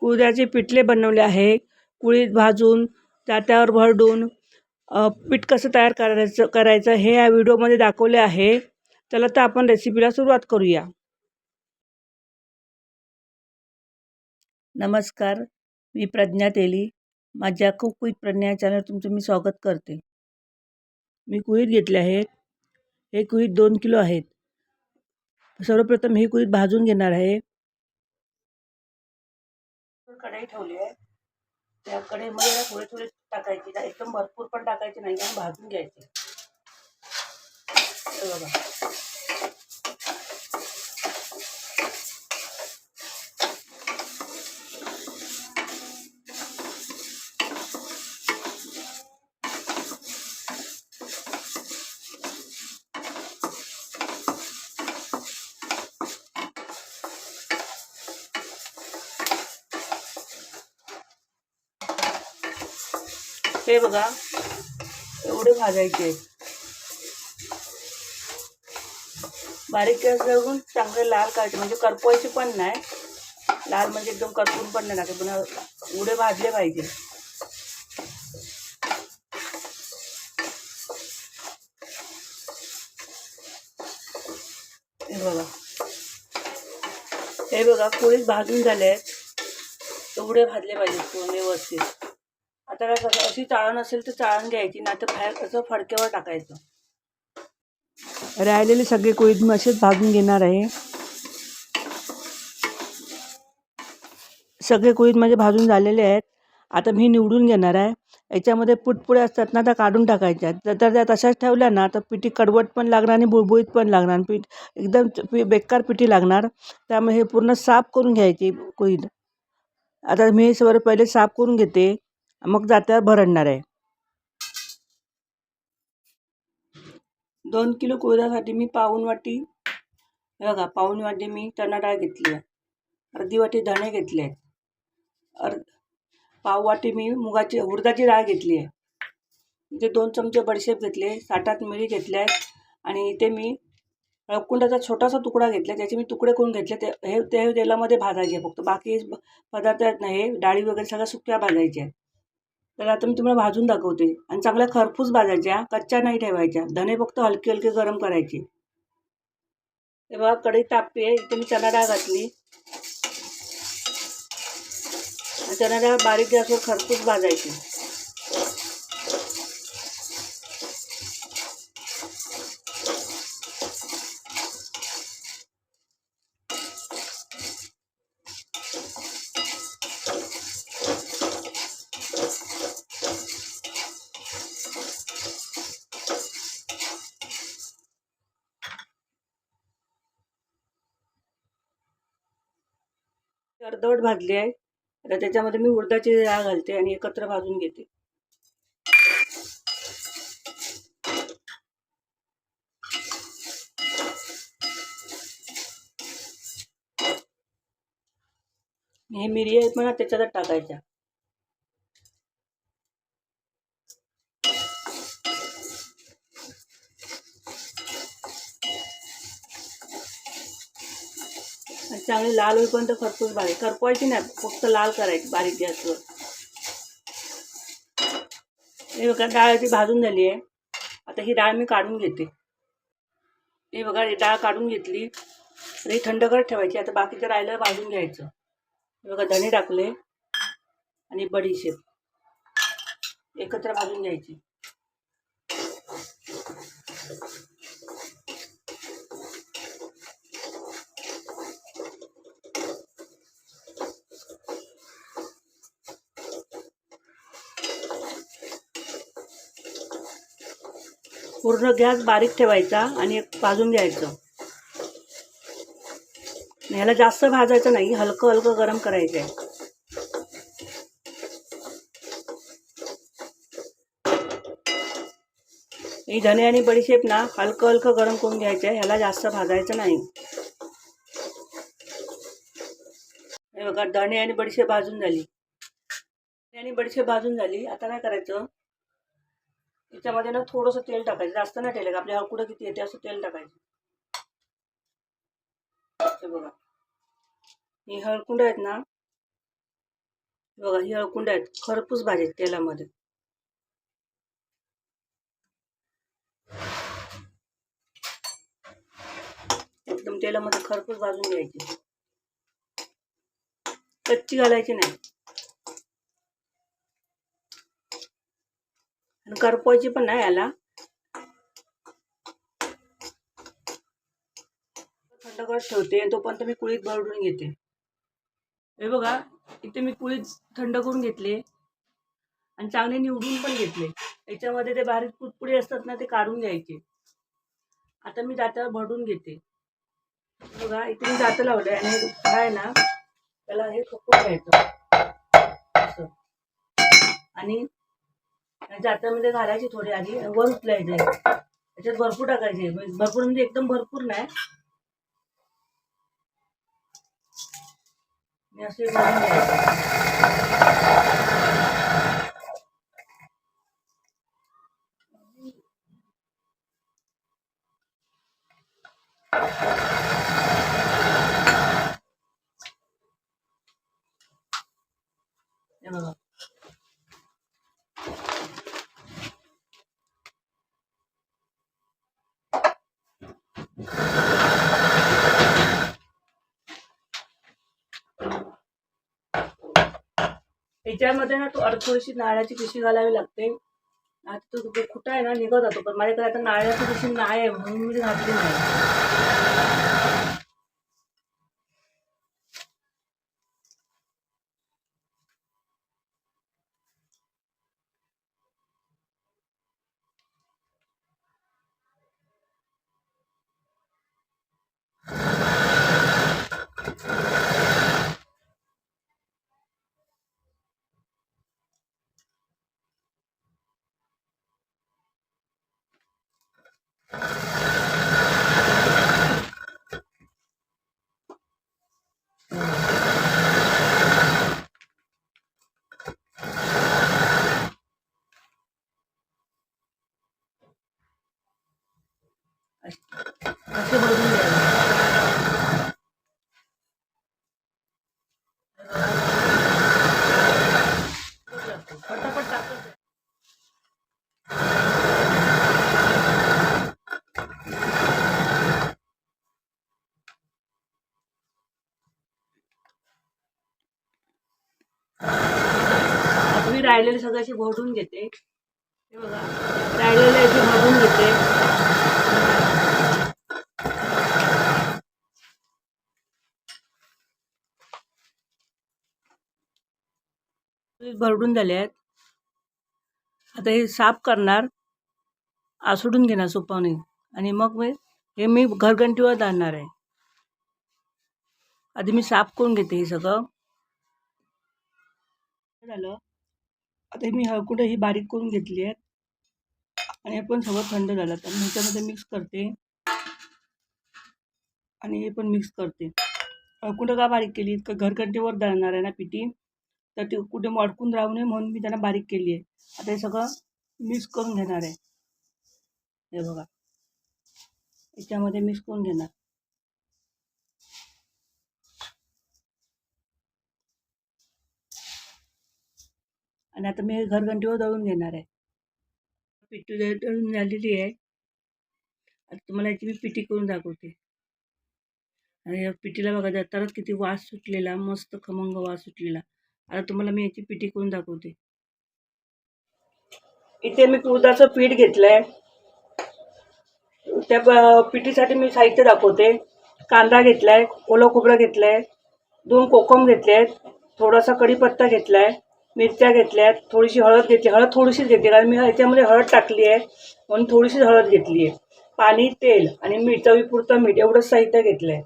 कुळथाचे पिठले बनवले आहे. कुळीथ भाजून त्यावर भरडून पीठ कसं तयार करायचं हे या व्हिडिओमध्ये दाखवले आहे. चला तर आपण रेसिपीला सुरुवात करूया. नमस्कार, मी प्रज्ञा तेली. माझ्या कुक विथ प्रज्ञा चॅनल तुमचं मी स्वागत करते. मी कुळीथ घेतले आहेत. हे कुळीथ 2 किलो आहेत. सर्वप्रथम हे कुळीथ भाजून घेणार आहे. कढई ठेवली आहे. त्या कढईमध्ये थोडे थोडे टाकायचे, एकदम भरपूर पण टाकायचे नाही आणि भाजून घ्यायचे. बघा, हे बघा एवढे भाजायचे. बारीक गॅस लावून चांगले लाल करायचे, म्हणजे करपवायचे पण नाही. लाल म्हणजे एकदम करपून पण नाही टाकायचे, पण एवढे भाजले पाहिजे. हे बघा कुळीथ भाजून झाले आहेत. एवढे भाजले पाहिजे पूर्ण व्यवस्थित. आता काय करायचं, अशी चाळण असेल तर चाळण घ्यायची, नाही तर बाहेर असं फडक्यावर टाकायचं. राहिलेले सगळे कुळीथ मी असेच भाजून घेणार आहे. सगळे कुळीथ माझे भाजून झालेले आहेत. आता मी निवडून घेणार आहे. याच्यामध्ये पुटपुळे असतात ना, त्या काढून टाकायच्या. तर त्या तशाच ठेवल्या ना तर पिठी कडवट पण लागणार आणि बुळबुळीत पण लागणार. पीठ एकदम बेकार पिठी लागणार. त्यामुळे हे पूर्ण साफ करून घ्यायची कुळीथ. आता मी हे पहिले साफ करून घेते, मग जात्यावर भरडणार आहे. 2 किलो कुळथासाठी मी पाऊण वाटी, बघा पाऊण वाटी मी चणा डाळ घेतली आहे. अर्धी वाटी धणे घेतले आहेत. पाव वाटी मी उडदाची डाळ घेतली आहे. इथे 2 चमचे बडीशेप घेतले, 7-8 मिरी घेतल्या आहेत. आणि इथे मी हळकुंडाचा छोटासा तुकडा घेतला, त्याचे मी तुकडे करून घेतले. ते तेलामध्ये भाजायचे फक्त. बाकी पदार्थ आहेत ना, हे डाळी वगैरे सगळ्या सुक्या भाजायच्या आहेत. तर आता मी तुम्हाला भाजून दाखवते. आणि चांगल्या खरपूस भाजायच्या, कच्च्या नाही ठेवायच्या. धणे फक्त हलके हलके गरम करायचे. हे बघा कढई तापली आहे. इथे मी चणा डाळ घातली. चणा डाळ बारीक गॅसवर खरपूस भाजायची. अर्धवट भाजली आहे. आता त्याच्यामध्ये मी उडदाची डाळ घालते आणि एकत्र भाजून घेते. हे मिरी आहेत म्हणा त्याच्यात टाकायच्या. चांगली लाल होईपर्यंत खरपूस बारीक करपवायची नाही, फक्त लाल करायची बारीक गॅसवर. हे बघा डाळ भाजून झाली आहे. आता ही डाळ मी काढून घेते. हे बघा डाळ काढून घेतली. तर ही थंड करत ठेवायची. आता बाकीचं राहिलं भाजून घ्यायचं. हे बघा धणे टाकले आणि बडीशेप एकत्र भाजून घ्यायची. पूर्ण गॅस बारीक ठेवायचा आणि भाजून घ्यायचं. ह्याला जास्त भाजायचं नाही, हलकं हलकं गरम करायचं आहे. ही धणे आणि बडीशेप ना हलकं हलकं गरम करून घ्यायचं आहे. ह्याला जास्त भाजायचं नाही. हे बघा धणे आणि बडीशेप भाजून झाली. आता काय करायचं, याच्यामध्ये ना थोडंसं तेल टाकायचं. जास्त नाही टाकायचं, आपल्या हळकुंड किती येते असं तेल टाकायचं. हे बघा ही हळकुंड आहेत ना, बघा ही अळकुंड आहेत, खरपूस भाजायचे तेलामध्ये. एकदम तेलामध्ये खरपूस भाजून घ्यायची, कच्ची घालायची नाही. आणि करपवायची पण नाही याला. थंड करत ठेवते, तोपर्यंत मी कुळीत भरडून घेते. हे बघा इथे मी कुळीत थंड करून घेतले आणि चांगले निवडून पण घेतले. याच्यामध्ये ते बारीक पुडपुडे असतात ना, ते काढून घ्यायचे. आता मी जात्यावर भरडून घेते. बघा इथे मी जातं लावलंय आणि आहे ना, त्याला हे खपून घ्यायचं असं. आणि जात्यामध्ये घालायची थोडी आधी, वर उचलायचे. त्याच्यात भरपूर टाकायचे, भरपूर म्हणजे एकदम भरपूर नाही. मी असे भरून घ्यायचे. हे बघा याच्यामध्ये ना थोडीशी नारळाची पिशवी घालावी लागते. आता तो कुठं आहे ना निघत जातो, पण माझ्याकडे आता नारळाची पिशवी नाही आहे म्हणून मी घातली नाही. असे भरून घ्यायला पटापट टाकत. आता मी राहिलेले सगळ्याशी भरून घेते. हे बघा राहिलेले अशी भरून घेते. भरडून झाले आहेत. आता हे साफ करणार, आसडून घेणार सोपाने आणि मग मी घरघंटीवर जाणार आहे. आधी मी साफ करून घेते हे सगळं. झालं. आता मी हळकुंड ही बारीक करून घेतली आहेत आणि हे पण सगळं थंड झालं. तर मी ह्याच्यामध्ये मिक्स करते आणि हे पण मिक्स करते. हळकुंड का बारीक केली, इतकं घरघंटीवर जाणार आहे ना पिठी, तर ते कुठे अडकून राहू नये म्हणून मी त्यांना बारीक केली आहे. आता हे सगळं मिक्स करून घेणार आहे. हे बघा याच्यामध्ये मिक्स करून घेणार आणि आता मी घरघंटीवर दळून घेणार आहे. पिठी दळून झालेली आहे. आता तुम्हाला याची मी पिठी करून दाखवते. आणि या पिठीला बघा तरच किती वास सुटलेला, मस्त खमंग वास सुटलेला. आता तुम्हाला मी याची पिठी करून दाखवते. इथे मी उडदाचं पीठ घेतलंय. त्या पिठीसाठी मी साहित्य दाखवते. कांदा घेतलाय, ओलं खोबरं घेतलंय, 2 कोकम घेतले आहेत, थोडासा कढीपत्ता घेतलाय, मिरच्या घेतल्यात, थोडीशी हळद घेतली. हळद थोडीशीच घेतली कारण मी ह्याच्यामध्ये हळद टाकली आहे म्हणून थोडीशीच हळद घेतली आहे. पाणी, तेल आणि मीठ, चवीपुरतं मीठ एवढंच साहित्य घेतलं आहे.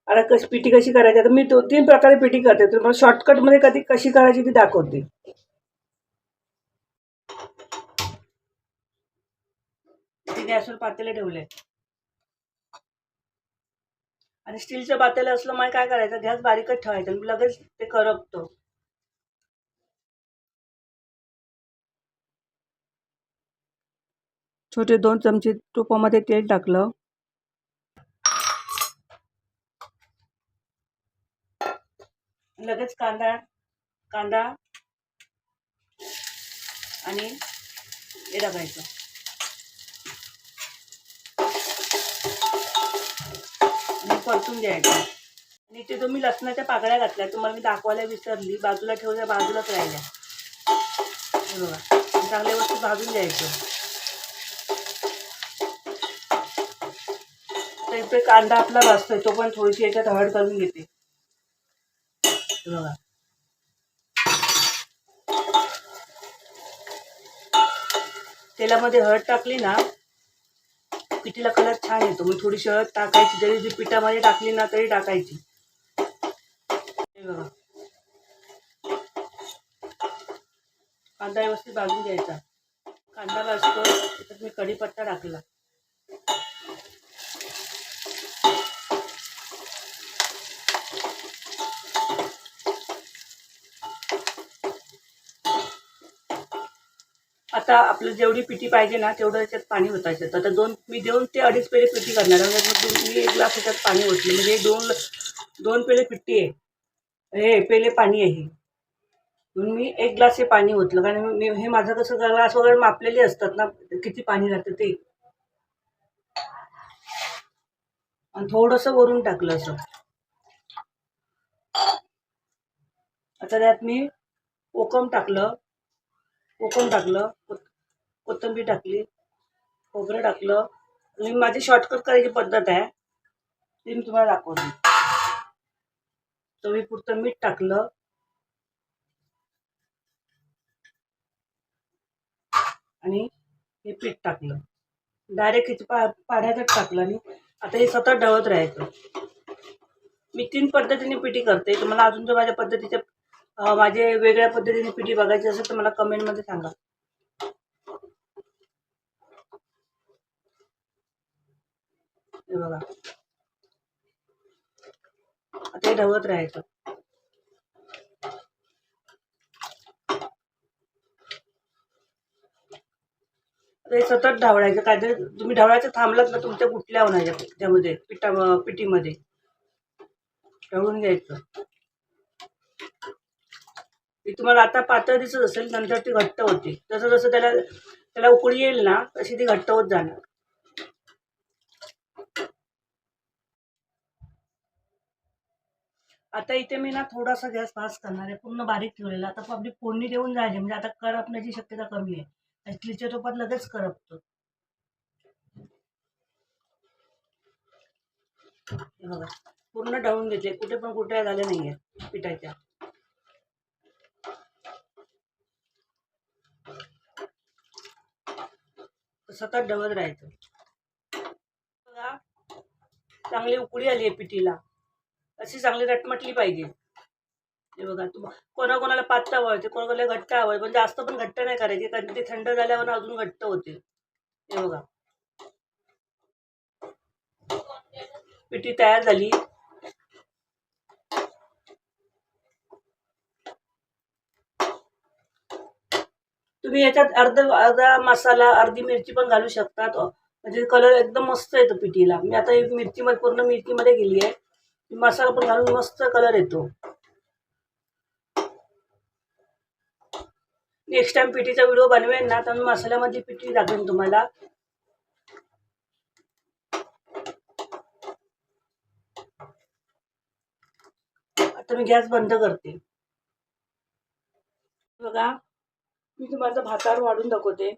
आता पिठी कशी करायची, आता मी 2-3 प्रकारे पिठी करते. तुम्हाला शॉर्टकटमध्ये कधी कशी करायची ती दाखवते. गॅसवर पातेलं ठेवलंय आणि स्टीलचं पातेलं असलं मग काय करायचं, गॅस बारीकच ठेवायचं, लगेच ते करपतं. छोटे 2 चमचे तुपामध्ये तेल टाकलं. लगेच कांदा आणि हे टाकायचं आणि परतून द्यायचं. आणि इथे तुम्ही लसणाच्या पाकळ्या घातल्या, तुम्हाला मी दाखवायला विसरली, बाजूला ठेवल्या, बाजूलाच राहिल्या. हे बघा, चांगल्या वस्तू भाजून द्यायचं. तर इथे कांदा आपला भाजतोय, तो पण थोडीशी याच्यात हळद घालून घेते. हे बघा, तेलामध्ये हळद टाकली ना पिठीला कलर छान येतो. मग थोडीशी हळद टाकायची, जरी जी पिठामध्ये टाकली ना तरी टाकायची. हे बघा, कांदा व्यवस्थित भाजून घ्यायचा. कांदा भाजतो त्याच्यात मी कढीपत्ता टाकला. आता आपलं जेवढी पिठी पाहिजे ना तेवढं याच्यात पाणी ओतायचं. आता मी 2 ते 2.5 पेले पिठी करणार आहे. मग मी 1 ग्लास याच्यात पाणी ओतले, म्हणजे 2 पेले पिठी आहे, हे पेले पाणी आहे. म्हणून मी 1 ग्लास हे पाणी ओतलं, कारण हे माझं कसं ग्लास वगैरे मापलेले असतात ना किती पाणी लागतं ते. आणि थोडंसं वरून टाकलं असं. आता त्यात मी कोकम टाकलं, कोथिंबीर टाकली, खोबरं टाकलं. आणि माझी शॉर्टकट करायची पद्धत आहे ती मी तुम्हाला दाखवते. चवीपुरतं मीठ टाकलं आणि हे पीठ टाकलं. डायरेक्ट हिचं पाण्यातच टाकलं आणि आता हे सतत ढवळत राहायचं. मी 3 पद्धतीने पिठी करते. तुम्हाला अजून जर माझ्या पद्धतीच्या माझे वेगळ्या पद्धतीने पिठी बघायची असेल तर मला कमेंटमध्ये सांगा. हे बघा, आता हे ढवळत राहायचं. हे सतत ढवळायचं. काहीतरी तुम्ही ढवळायचं थांबलात ना तुमच्या गुठल्या होणार त्यामध्ये पिठीमध्ये ढवळून घ्यायचं. ती तुम्हाला आता पातळ दिसत असेल, नंतर ती घट्ट होते. जसं जसं त्याला उकळी येईल ना तशी ती घट्ट होत जाणार. आता इथे मी ना थोडासा गॅस फास्ट करणार आहे, पूर्ण बारीक ठेवलेला. आता आपली फोडणी देऊन जायची, म्हणजे आता करपण्याची शक्यता कमी आहे. इडलीच्या तुपात लगेच करपतो. हे बघा, पूर्ण ढवळून घेतले, कुठे पण कुठे झाले नाहीये पिठाच्या. सतत ढवळत राहायचं. बघा, चांगली उकळी आली आहे पिठीला, अशी चांगली रटमटली पाहिजे. हे बघा, कोणाकोणाला पातळ आवडते, कोणाकोणाला घट्ट आवडते, पण जास्त पण घट्ट नाही करायची, कारण ते थंड झाल्यावर अजून घट्ट होते. हे बघा, पिठी तयार झाली. तुम्ही याच्यात अर्धा मसाला, अर्धी मिरची पण घालू शकता, म्हणजे कलर एकदम मस्त येतो पिठीला. मी आता पूर्ण मिरचीमध्ये गेली आहे. मसाला पण घालून मस्त कलर येतो. नेक्स्ट टाइम पिठीचा व्हिडिओ बनवेन ना तर मी मसाल्यामधली पिठी दाखवेन तुम्हाला. आता मी गॅस बंद करते. बघा, मी तुम्हाला भातावर वाढून दाखवते.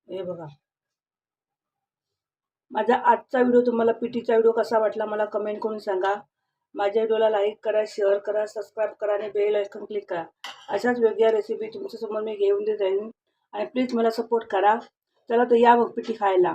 हे बघा, माझा आजचा व्हिडिओ तुम्हाला पिठीचा व्हिडिओ कसा वाटला मला कमेंट करून सांगा. माझ्या व्हिडिओला लाईक करा, शेअर करा, सबस्क्राईब करा आणि बेल आयकॉन क्लिक करा. अशाच वेगळ्या रेसिपी तुमच्यासमोर मी घेऊन देत जाईन आणि प्लीज मला सपोर्ट करा. चला तर या मग पिठी खायला.